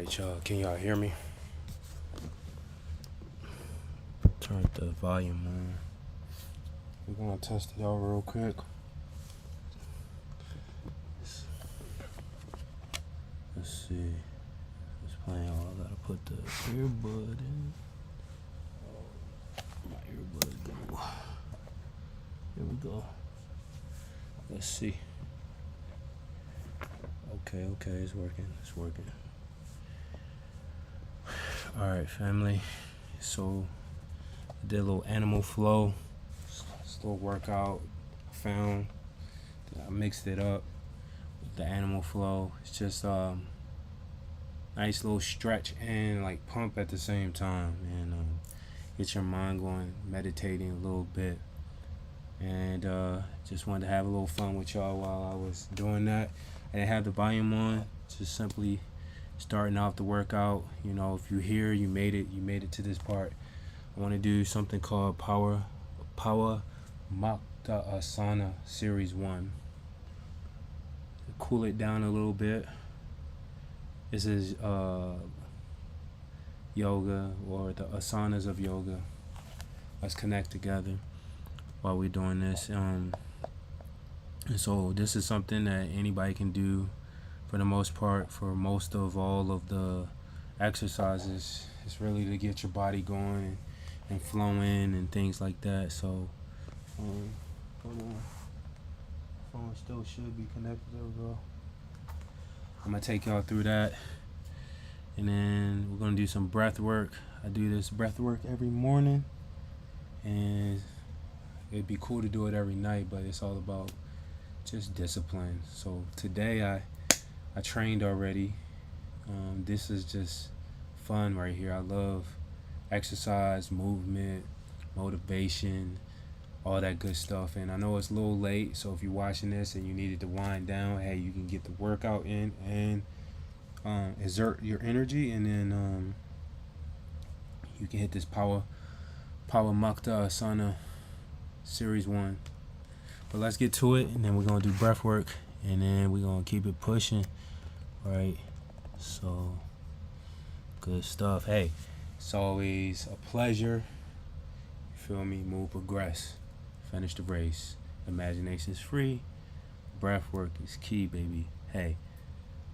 Alright, y'all, can y'all hear me? Turn the volume on. We're gonna test it out real quick. Let's see. It's playing. I gotta put the earbud in. My earbud go. Here we go. Let's see. Okay, it's working. Alright, family. So I did a little animal flow. It's a little workout. I mixed it up with the animal flow. It's just nice little stretch and like pump at the same time, and get your mind going, meditating a little bit. And just wanted to have a little fun with y'all while I was doing that. I didn't have the volume on, just simply starting off the workout. You know, if you're here, you made it to this part. I want to do something called Pawanmuktasana Series 1. Cool it down a little bit. This is yoga, or the asanas of yoga. Let's connect together while we're doing this. And so this is something that anybody can do for the most part. For most of all of the exercises, it's really to get your body going and flowing and things like that. So hold on. Phone still should be connected. There we go. I'm gonna take y'all through that, and then we're gonna do some breath work. I do this breath work every morning, and it'd be cool to do it every night, but it's all about just discipline. So today I trained already. This is just fun right here. I love exercise, movement, motivation, all that good stuff. And I know it's a little late, so if you're watching this and you needed to wind down, hey, you can get the workout in and exert your energy, and then you can hit this Pawanmuktasana Series 1. But let's get to it, and then we're gonna do breath work, and then we're gonna keep it pushing. Right? So good stuff. Hey, it's always a pleasure. You feel me? Move, progress, finish the race. Imagination is free. Breath work is key, baby. Hey,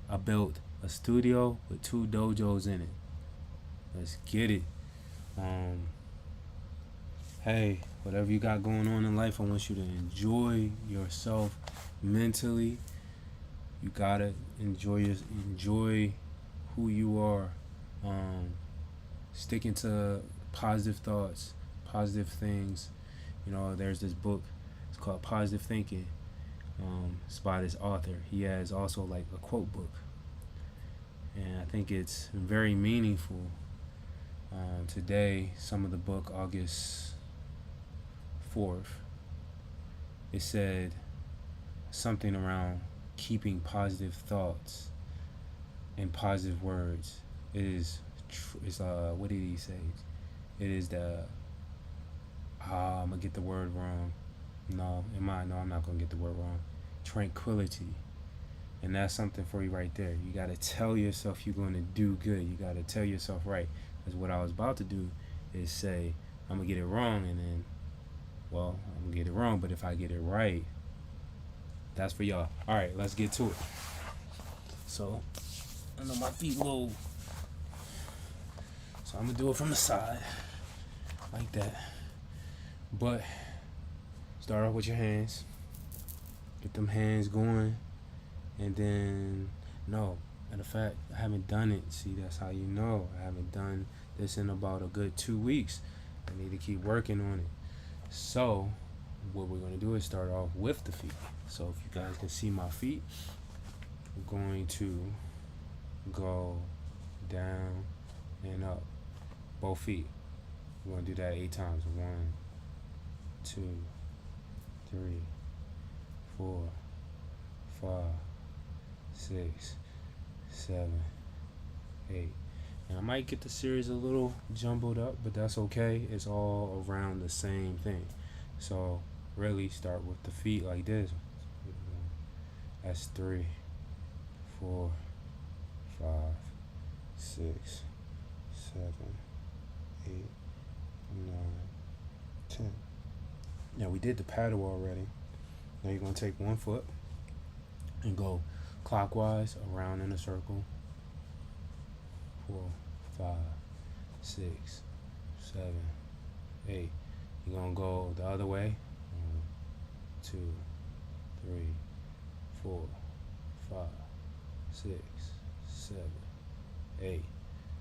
I built a studio with 2 dojos in it. Let's get it. Hey, whatever you got going on in life, I want you to enjoy yourself mentally. You gotta enjoy who you are. Sticking to positive thoughts, positive things. You know, there's this book. It's called Positive Thinking. It's by this author. He has also like a quote book, and I think it's very meaningful. Today, some of the book, August 4th, it said something around keeping positive thoughts and positive words. It is what did he say? It is the I'm gonna get the word wrong. I'm not gonna get the word wrong. Tranquility. And that's something for you right there. You gotta tell yourself you're gonna do good. You gotta tell yourself right. Because what I was about to do is say I'm gonna get it wrong, and then I'm gonna get it wrong, but if I get it right, that's for y'all. Alright, let's get to it. So I know my feet low, so I'm gonna do it from the side like that. But start off with your hands. Get them hands going, and then matter of fact, I haven't done it. See, that's how you know I haven't done this in about a good 2 weeks. I need to keep working on it. So what we're gonna do is start off with the feet. So if you guys can see my feet, I'm going to go down and up, both feet. We're gonna do that 8 times. 1, 2, 3, 4, 5, 6, 7, 8. And I might get the series a little jumbled up, but that's okay. It's all around the same thing. So really start with the feet like this. That's 3, 4, 5, 6, 7, 8, 9, 10. Now we did the paddle already. Now you're going to take one foot and go clockwise around in a circle. 4, 5, 6, 7, 8. You're going to go the other way. 1, 2, 3, 4, 5, 6, 7, 8.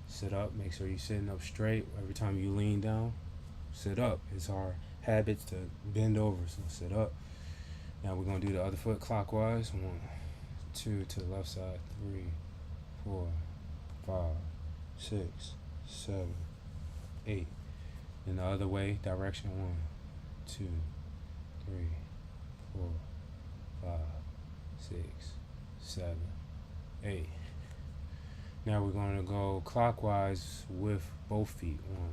Sit up. Make sure you're sitting up straight. Every time you lean down, sit up. It's our habit to bend over, so sit up. Now we're going to do the other foot clockwise. 1, 2 to the left side. 3, 4, 5, 6, 7, 8. Then the other way, direction. 1, 2, 3, 4, 5, 6, 7, 8. Now we're going to go clockwise with both feet. 1,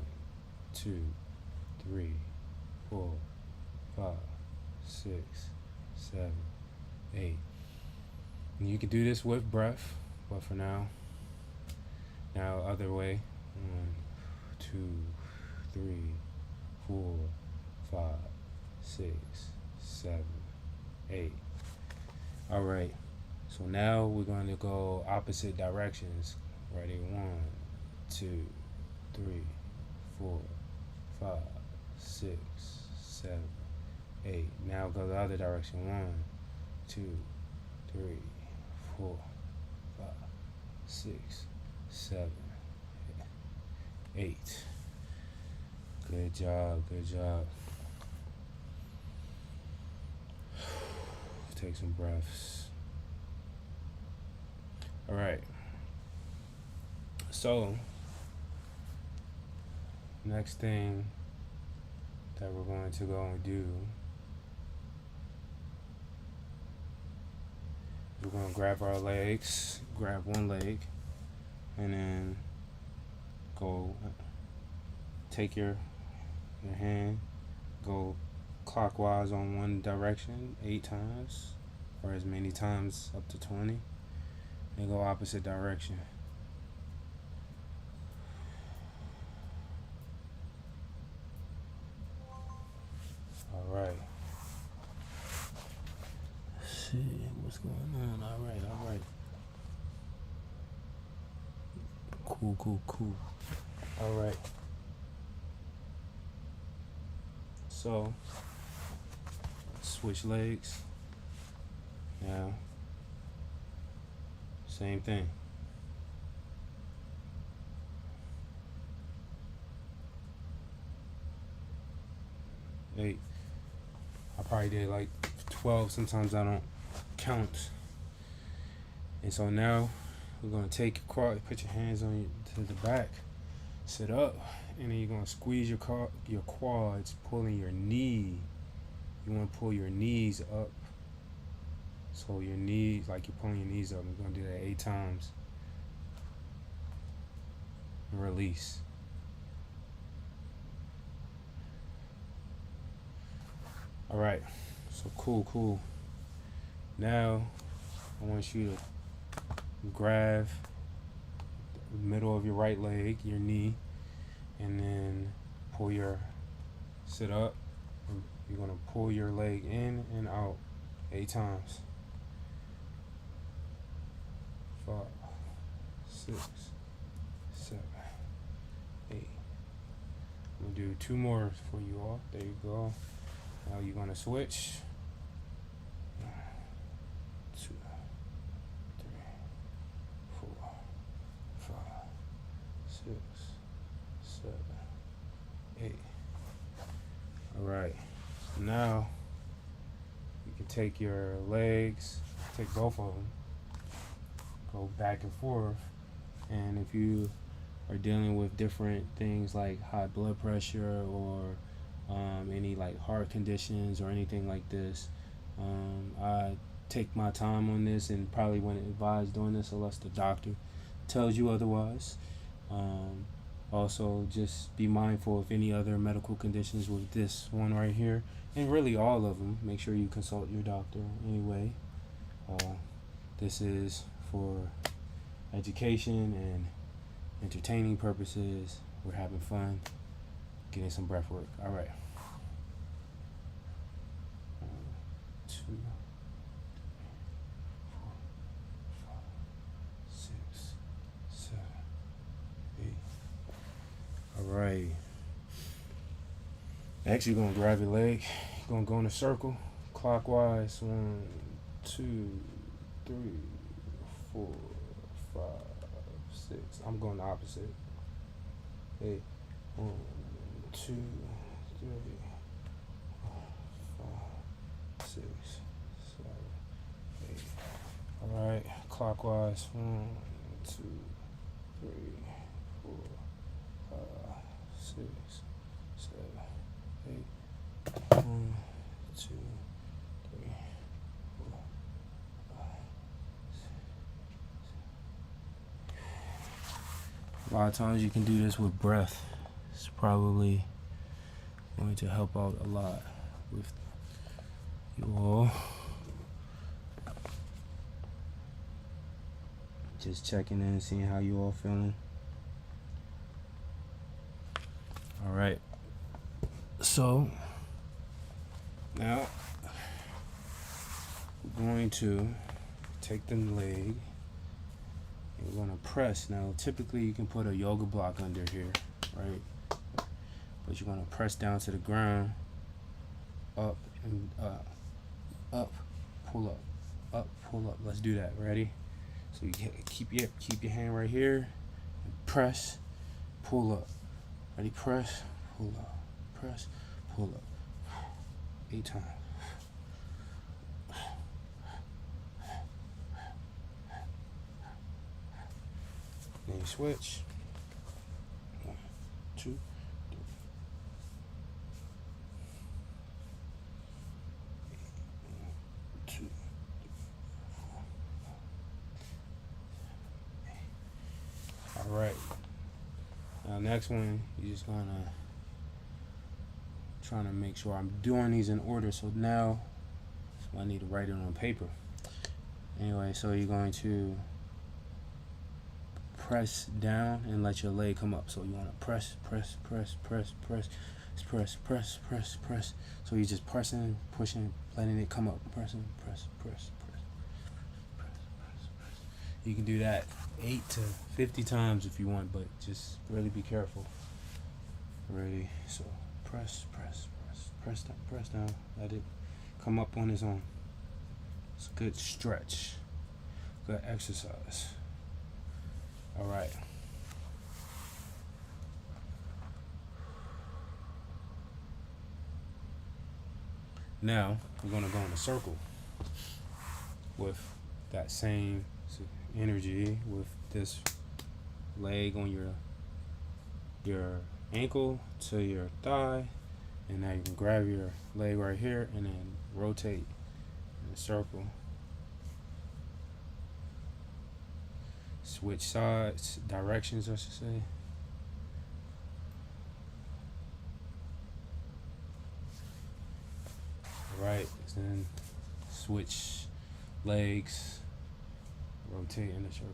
2, 3, 4, 5, 6, 7, 8. And you can do this with breath, but for now, other way. 1, 2, 3, 4, 5, 6, 7, 8. All right. So now we're going to go opposite directions. Ready? 1, 2, 3, 4, 5, 6, 7, 8. Now go the other direction. 1, 2, 3, 4, 5, 6, 7, 8. Good job. Good job. Take some breaths. All right. So, next thing that we're going to go and do, we're going to grab our legs, grab one leg, and then go take your hand, go clockwise on one direction 8 times, or as many times up to 20, and go opposite direction. All right. Let's see what's going on. All right. Cool. All right. So, switch legs. Now, same thing. 8. I probably did like 12. Sometimes I don't count. And so now we're gonna take your quad, put your hands on to the back, sit up, and then you're gonna squeeze your quads, pulling your knee. You want to pull your knees up. So your knees, like you're pulling your knees up. We're gonna do that 8 times. And release. All right. So cool. Now I want you to grab the middle of your right leg, your knee, and then sit up. And you're gonna pull your leg in and out 8 times. 5, 6, 7, 8. I'm gonna do 2 more for you all. There you go. Now you're gonna switch. 1, 2, 3, 4, 5, 6, 7, 8. All right. Now you can take your legs, take both of them, go back and forth, and if you are dealing with different things like high blood pressure or any like heart conditions or anything like this, I take my time on this and probably wouldn't advise doing this unless the doctor tells you otherwise. Also, just be mindful of any other medical conditions with this one right here, and really all of them. Make sure you consult your doctor anyway. This is for education and entertaining purposes. We're having fun, getting some breath work. All right. 1, 2, 3, 4, 5, 6, 7, 8. All right. Next, you're gonna grab your leg. You're gonna go in a circle, clockwise. 1, 2, 3, 4, 5, 6. I'm going the opposite. 8. 1, 2, 3, 4, 5, 6, 7, 8. All right, clockwise. 1, 2, 3, 4, 5, 6, 7, 8. 1, 2, 3, 4, 5, 6. A lot of times you can do this with breath. It's probably going to help out a lot with you all. Just checking in, seeing how you all feeling. All right. So now we're going to take the leg. We're going to press. Now, typically you can put a yoga block under here, right? But you're going to press down to the ground, up and up, pull up, pull up. Let's do that. Ready? So you keep your hand right here, and press, pull up. Ready? Press, pull up, press, pull up. 8 times. Then you switch. 1, 2, 3. All right. Now next one, you're just gonna trying to make sure I'm doing these in order. So now I need to write it on paper. Anyway, so you're going to press down and let your leg come up. So you want to press, press, press, press, press, press, press, press, press. So you're just pressing, pushing, letting it come up. Pressing, press, press, press, press, press, press. You can do that 8 to 50 times if you want, but just really be careful. Ready? So press, press, press down, press down. Let it come up on its own. It's a good stretch, good exercise. All right. Now we're gonna go in a circle with that same energy, with this leg on your ankle to your thigh, and now you can grab your leg right here and then rotate in a circle. Switch sides, directions, I should say. Right, then switch legs, rotate in a circle.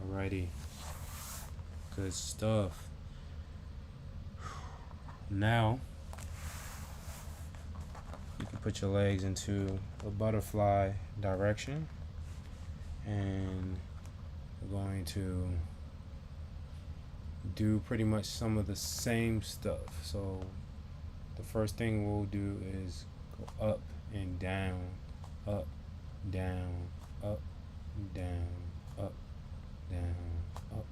Alrighty, good stuff. Now you can put your legs into a butterfly direction, and we're going to do pretty much some of the same stuff. So the first thing we'll do is go up and down, up, down, up, down, up, down, up,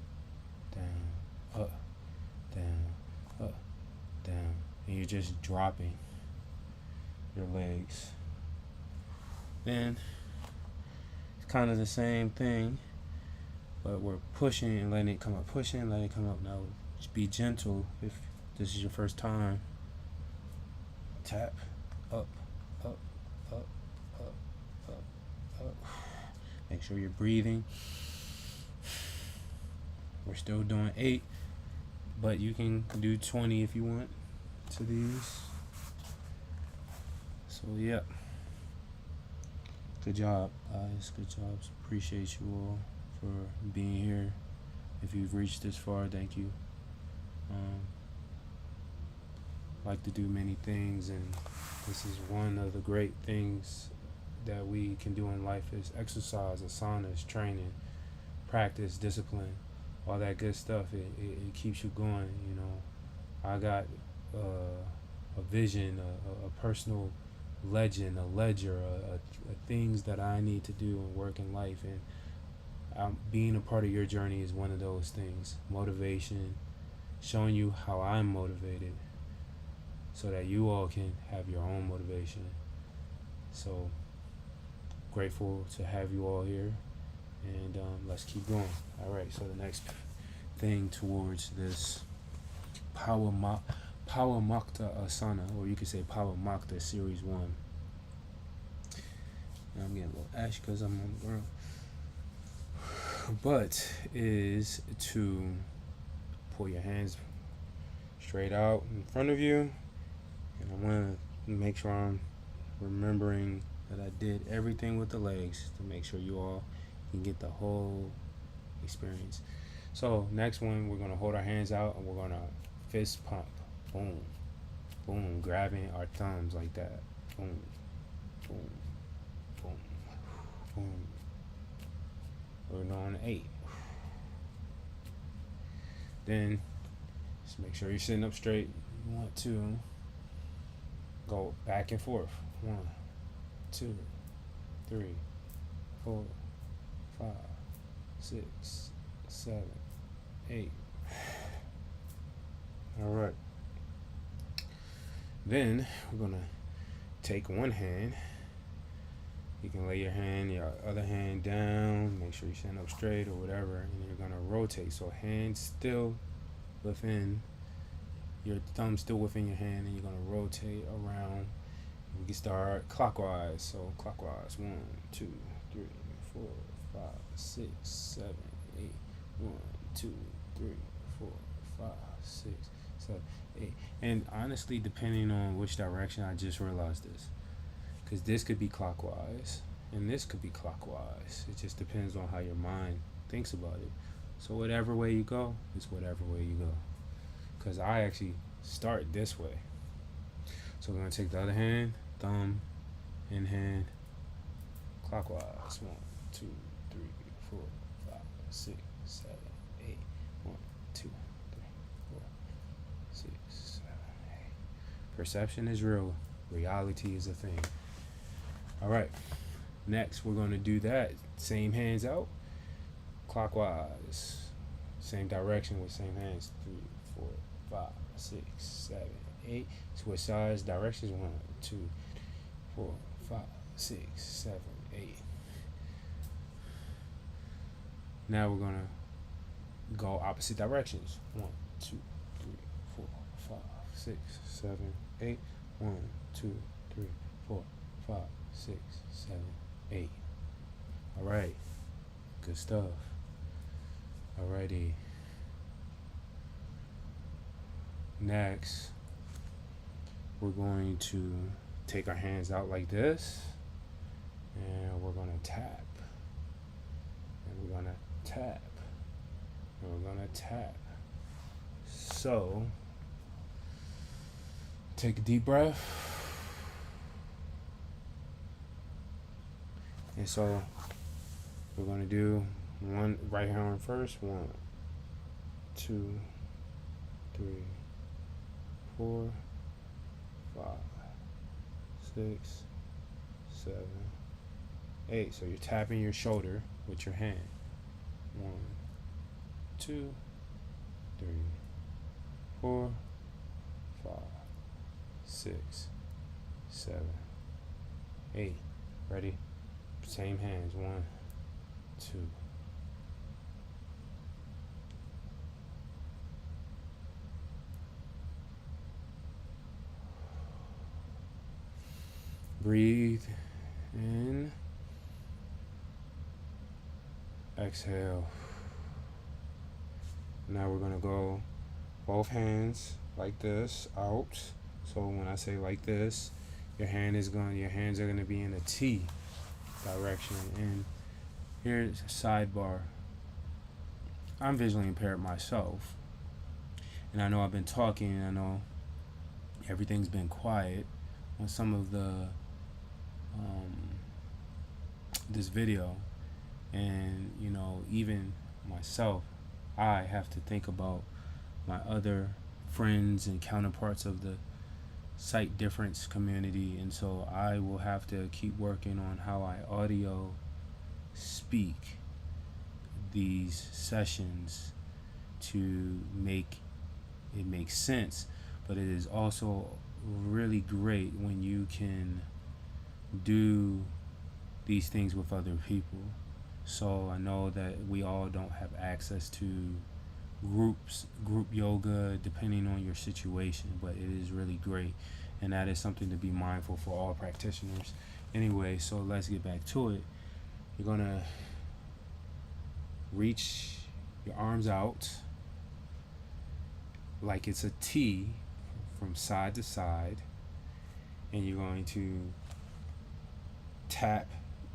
down, up, down, up, down. And you're just dropping your legs. Then it's kind of the same thing, but we're pushing and letting it come up, pushing, letting it come up. Now just be gentle if this is your first time. Tap, up, up, up, up, up, up. Make sure you're breathing. We're still doing 8. but you can do 20 if you want to these. So yeah, good job, guys. Good jobs. Appreciate you all for being here. If you've reached this far, thank you. Like to do many things, and this is one of the great things that we can do in life is exercise, asanas, training, practice, discipline, all that good stuff. It keeps you going. You know, I got a vision, a personal legend, a ledger, things that I need to do and work in life, and being a part of your journey is one of those things. Motivation, showing you how I'm motivated, so that you all can have your own motivation. So grateful to have you all here, and let's keep going. All right. So the next thing towards this Pawanmuktasana, or you could say Pawanmukta Series 1. Now I'm getting a little ash because I'm on the ground. But is to pull your hands straight out in front of you, and I want to make sure I'm remembering that I did everything with the legs to make sure you all can get the whole experience. So next one, we're gonna hold our hands out and we're gonna fist pump. Boom, boom, grabbing our thumbs like that. Boom, boom, boom, boom. We're on 8. Then just make sure you're sitting up straight. You want to go back and forth. 1, 2, 3, 4, 5, 6, 7, 8. All right. Then we're gonna take one hand. You can lay your other hand down. Make sure you stand up straight or whatever, and you're gonna rotate. So hands still within your thumb, still within your hand, and you're gonna rotate around. We can start clockwise. So clockwise. 1, 2, 3, 4, 5, 6, 7, 8. 1, 2, 3, 4, 5, 6, 7, 8. And honestly, depending on which direction, I just realized this, because this could be clockwise and this could be clockwise. It just depends on how your mind thinks about it. So whatever way you go, it's whatever way you go. Because I actually start this way. So we're going to take the other hand, thumb, in hand, clockwise. 1, 2, 3, 4, 5, 6, 7, 8. 1, 2, 3, 4, 6, 7, 8. Perception is real. Reality is a thing. All right. Next, we're going to do that. Same hands out, clockwise. Same direction with same hands. 3, 4, 5, 6, 7, 8. Switch sides, directions. 1, 2, 4, 5, 6, 7, 8. Now we're going to go opposite directions. 1, 2, 3, 4, 5, 6, 7, 8. 1, 2, 3, 4, 5, 6, 7, 8. All right. Good stuff. Alrighty. Next, we're going to take our hands out like this, and we're going to tap. And we're going to tap. And we're going to tap. So, take a deep breath. And so we're going to do one right hand first. 1, 2, 3, 4, 5, 6, 7, 8. So you're tapping your shoulder with your hand. 1, 2, 3, 4, 5, 6, 7, 8. Ready? Same hands. 1, 2. Breathe in. Exhale. Now we're going to go both hands like this out. So when I say like this, your hands are gonna be in a T direction. And here's a sidebar. I'm visually impaired myself, and I know I've been talking. I know everything's been quiet on some of the this video, and even myself, I have to think about my other friends and counterparts of the sight difference community, and so I will have to keep working on how I audio speak these sessions to make it make sense. But it is also really great when you can do these things with other people. So I know that we all don't have access to group yoga depending on your situation, but it is really great, and that is something to be mindful for all practitioners. Anyway, so let's get back to it. You're gonna reach your arms out like it's a T from side to side, and you're going to tap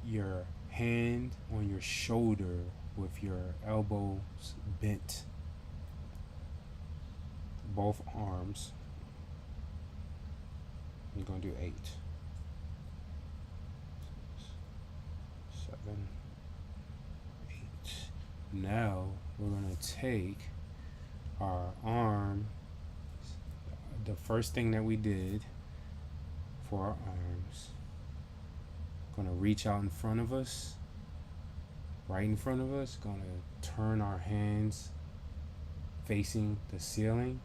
your hand on your shoulder with your elbows bent, both arms. You're going to do 8, 7, 8. Now we're going to take our arm, the first thing that we did for our arms, going to reach out in front of us, right in front of us, going to turn our hands facing the ceiling.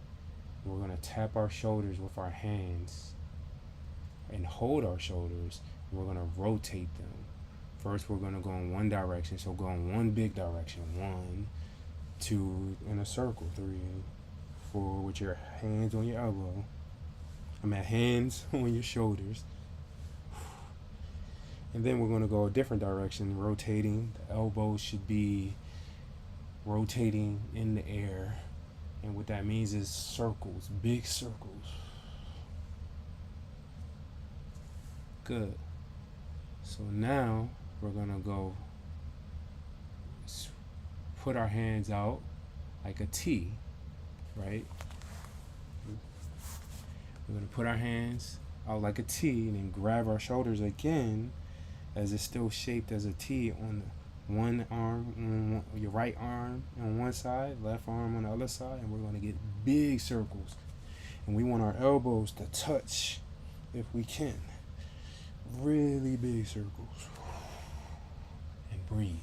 We're going to tap our shoulders with our hands and hold our shoulders, and we're going to rotate them. First, we're going to go in one direction, so go in one big direction. 1, 2, in a circle. 3, 4, with your hands on your elbow. Hands on your shoulders. And then we're going to go a different direction, rotating. The elbows should be rotating in the air. And what that means is circles, big circles. Good. So now we're going to go put our hands out like a T, right? We're going to put our hands out like a T and then grab our shoulders again as it's still shaped as a T on one arm, your right arm on one side, left arm on the other side, and we're going to get big circles. And we want our elbows to touch if we can. Really big circles. And breathe.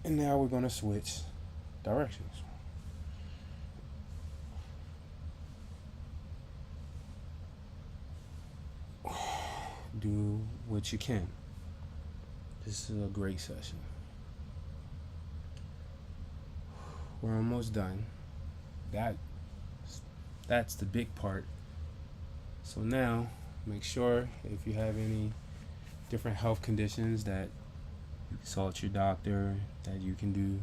And now we're going to switch directions. Do what you can. This is a great session. We're almost done. That's the big part. So now, make sure if you have any different health conditions that you consult your doctor, that you can do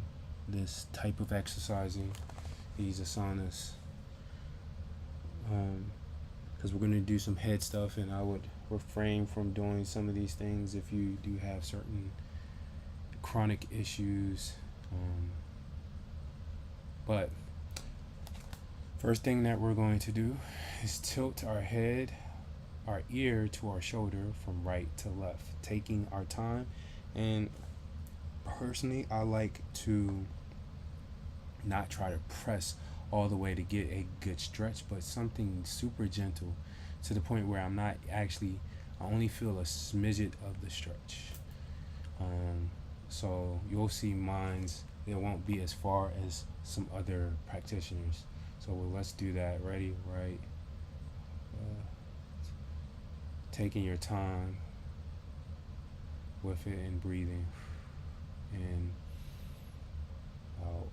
this type of exercising, these asanas. Because we're going to do some head stuff, and I would refrain from doing some of these things if you do have certain chronic issues. But first thing that we're going to do is tilt our head, our ear to our shoulder from right to left, taking our time. And personally, I like to not try to press all the way to get a good stretch, but something super gentle to the point where I only feel a smidget of the stretch. So you'll see mine's, it won't be as far as some other practitioners. So let's do that. Ready? Right. Taking your time with it and breathing in, out.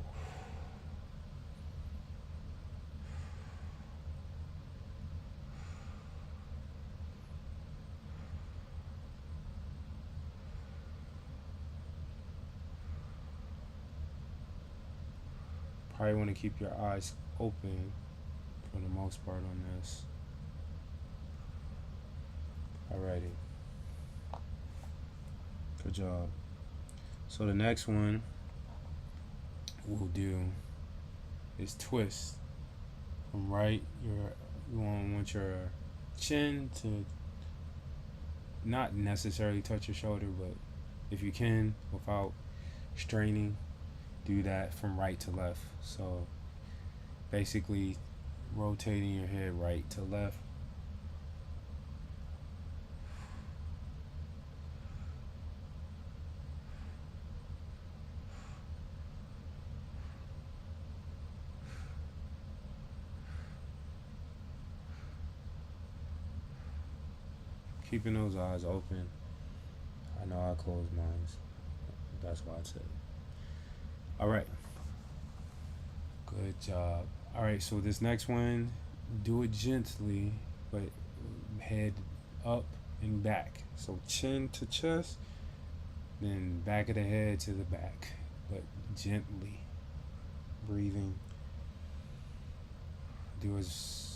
probably want to keep your eyes open for the most part on this. Alrighty. Good job. So the next one we'll do is twist from right. You want your chin to not necessarily touch your shoulder, but if you can, without straining, do that from right to left. So basically rotating your head right to left. Keeping those eyes open. I know I closed mine. That's why I said it. Alright. Good job. Alright, so this next one, do it gently, but head up and back. So chin to chest, then back of the head to the back, but gently. Breathing. Do as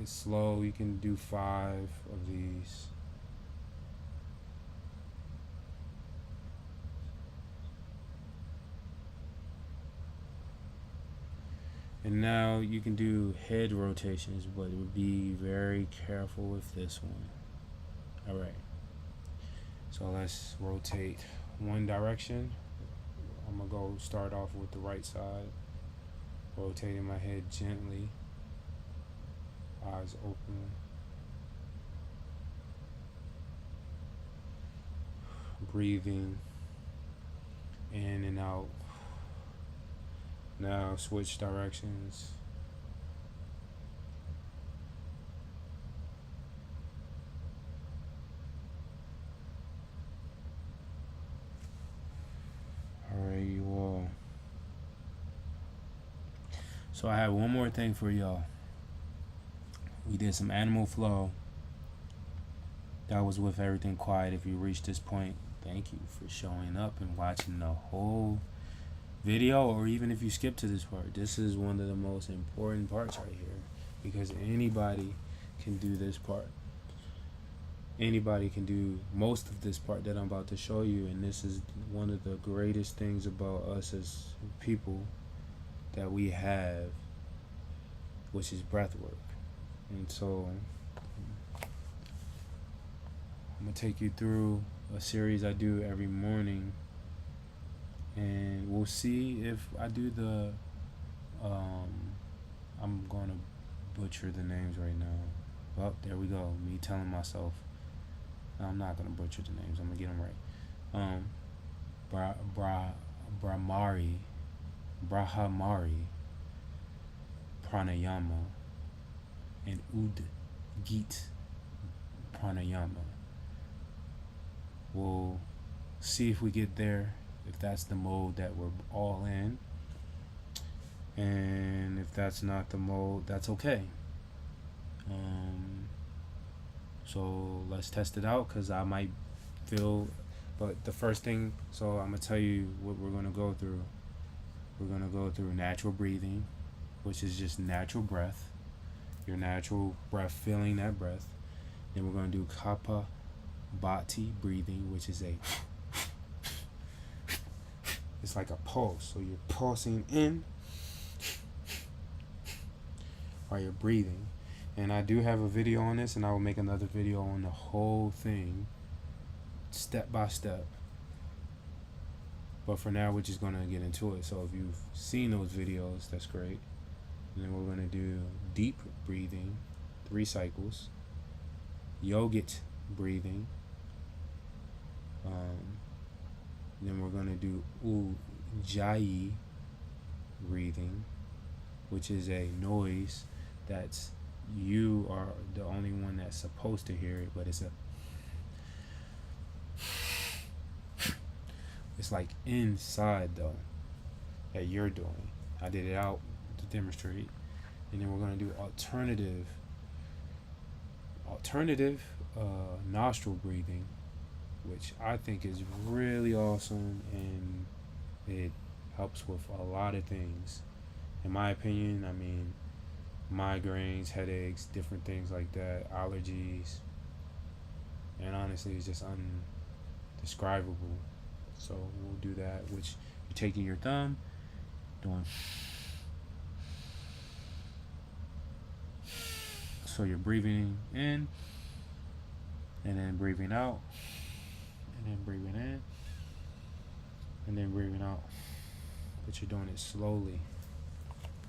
slow. You can do 5 of these. And now you can do head rotations, but it would be very careful with this one. Alright. So let's rotate one direction. I'm going to go start off with the right side. Rotating my head gently. Eyes open. Breathing in and out. Now switch directions. Alright, you all. So I have one more thing for y'all. We did some animal flow. That was with everything quiet. If you reached this point, thank you for showing up and watching the whole video, or even if you skip to this part. This is one of the most important parts right here, because anybody can do this part. Anybody can do most of this part that I'm about to show you, and this is one of the greatest things about us as people that we have, which is breath work. And so I'm going to take you through a series I do every morning, and we'll see if I do the I'm going to butcher the names right now. Oh, there we go. Me telling myself. No, I'm not going to butcher the names. I'm going to get them right. Brahamari, Pranayama, and Udgit Pranayama. We'll see if we get there, if that's the mode that we're all in. And if that's not the mode, that's okay. So let's test it out, because I might feel, but the first thing, so I'm going to tell you what we're going to go through. We're going to go through natural breathing, which is just natural breath. Your natural breath, feeling that breath. Then we're going to do kapha bhati breathing, which is it's like a pulse. So you're pulsing in while you're breathing. And I do have a video on this, and I will make another video on the whole thing, step by step. But for now, we're just going to get into it. So if you've seen those videos, that's great. And then we're going to do deep breathing, 3 cycles. Yogic breathing. Then we're going to do Ujjayi breathing, which is a noise that's, you are the only one that's supposed to hear it, but it's like inside though that you're doing. I did it out to demonstrate. And then we're going to do alternative nostril breathing, which I think is really awesome, and it helps with a lot of things. In my opinion, I mean, migraines, headaches, different things like that, allergies, and honestly, it's just undescribable. So we'll do that, which you're taking your thumb, doing. So you're breathing in, and then breathing out, and then breathing in, and then breathing out. But you're doing it slowly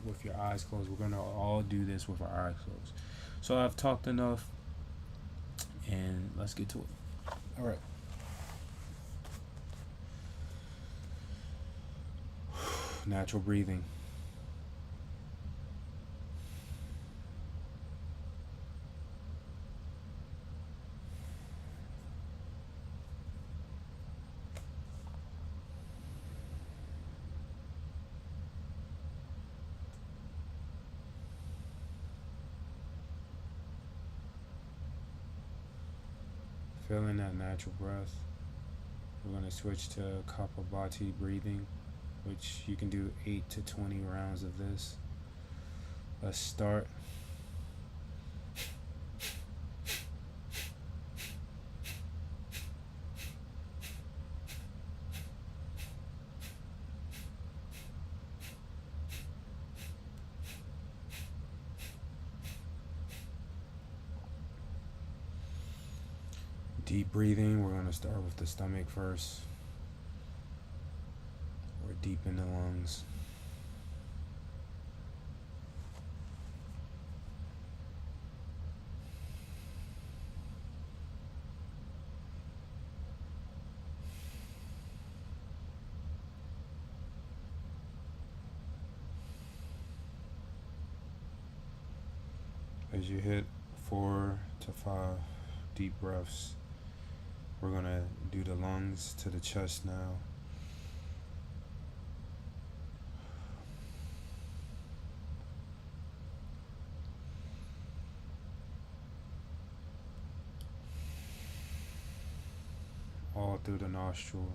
with your eyes closed. We're gonna all do this with our eyes closed. So I've talked enough, and let's get to it. All right. Natural breathing. Feeling that natural breath. We're going to switch to Kapalabhati breathing, which you can do 8 to 20 rounds of this. Let's start. Deep breathing, we're going to start with the stomach first. We're deep in the lungs. As you hit 4 to 5 deep breaths, we're going to do the lungs to the chest now. All through the nostril.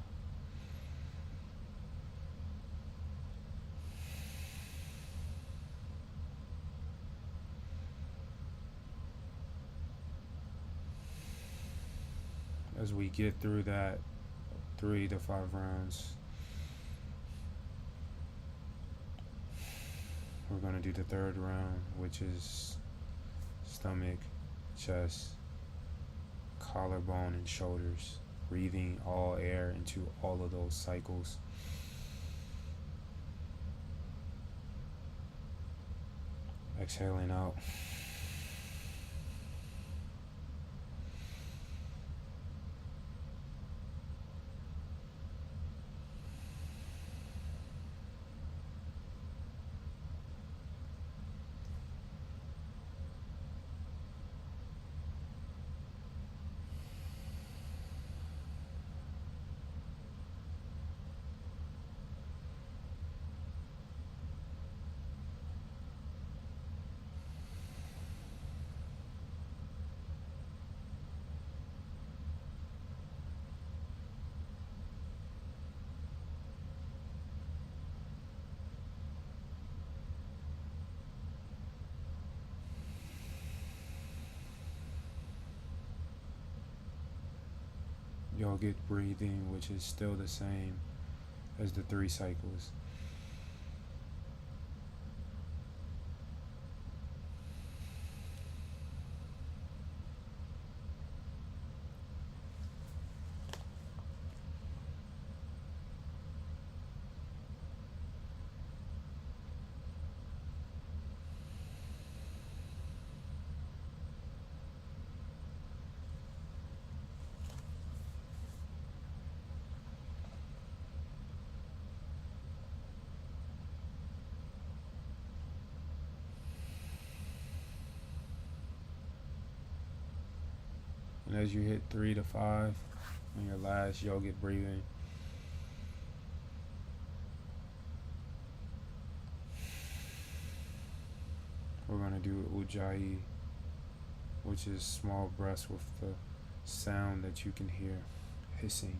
As we get through that 3 to 5 rounds, we're going to do the third round, which is stomach, chest, collarbone, and shoulders. Breathing all air into all of those cycles. Exhaling out. Yogic breathing, which is still the same as the 3 cycles. And as you hit 3 to 5 on your last yogic breathing, we're going to do Ujjayi, which is small breaths with the sound that you can hear, hissing.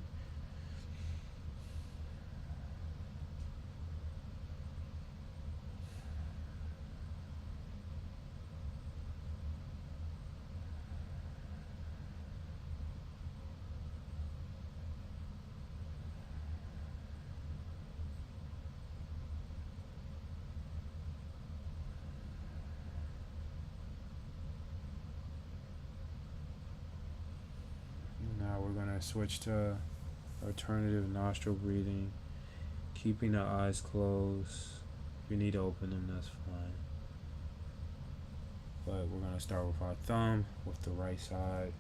Now we're going to switch to alternative nostril breathing, keeping the eyes closed. If you need to open them, that's fine. But we're going to start with our thumb, with the right side.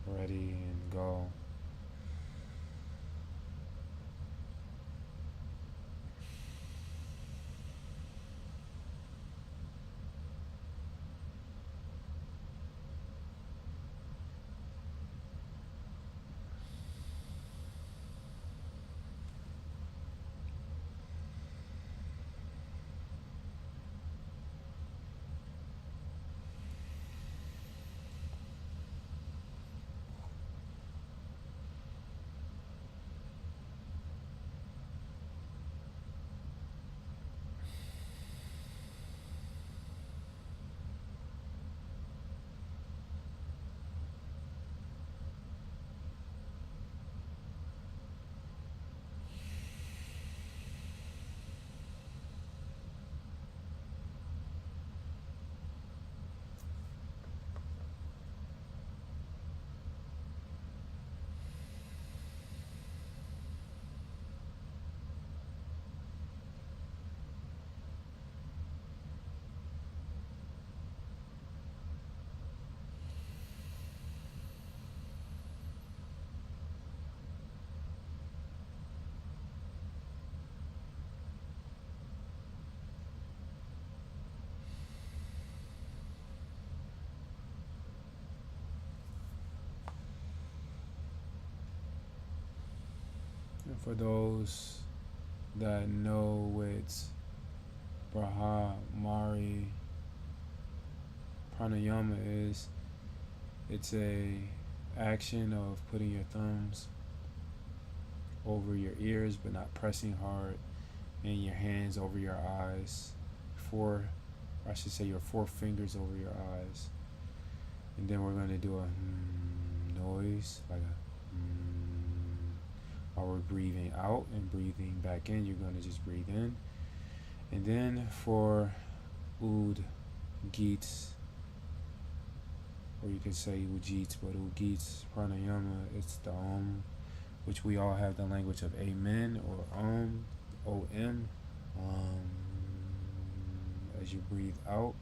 Ready and go. And for those that know what Brahmari pranayama is, it's a action of putting your thumbs over your ears but not pressing hard, and your hands over your eyes, your 4 fingers over your eyes. And then we're going to do a noise, like a while we're breathing out and breathing back in. You're going to just breathe in. And then for Ud Geets, or you can say Ujits, but Ujits pranayama, it's the which we all have the language of Amen or Om, as you breathe out.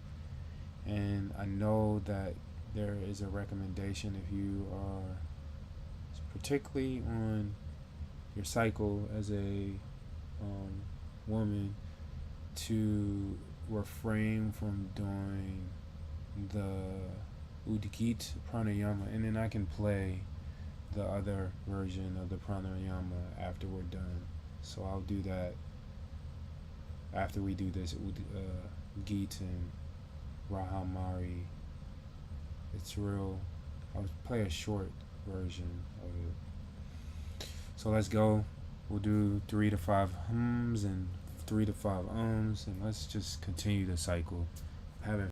And I know that there is a recommendation if you are particularly on your cycle as a woman to refrain from doing the Udgit pranayama, and then I can play the other version of the pranayama after we're done. So I'll do that after we do this Geet and Rahamari. It's real. I'll play a short version of it. So let's go. We'll do 3 to 5 hums and 3 to 5 ums, and let's just continue the cycle. Having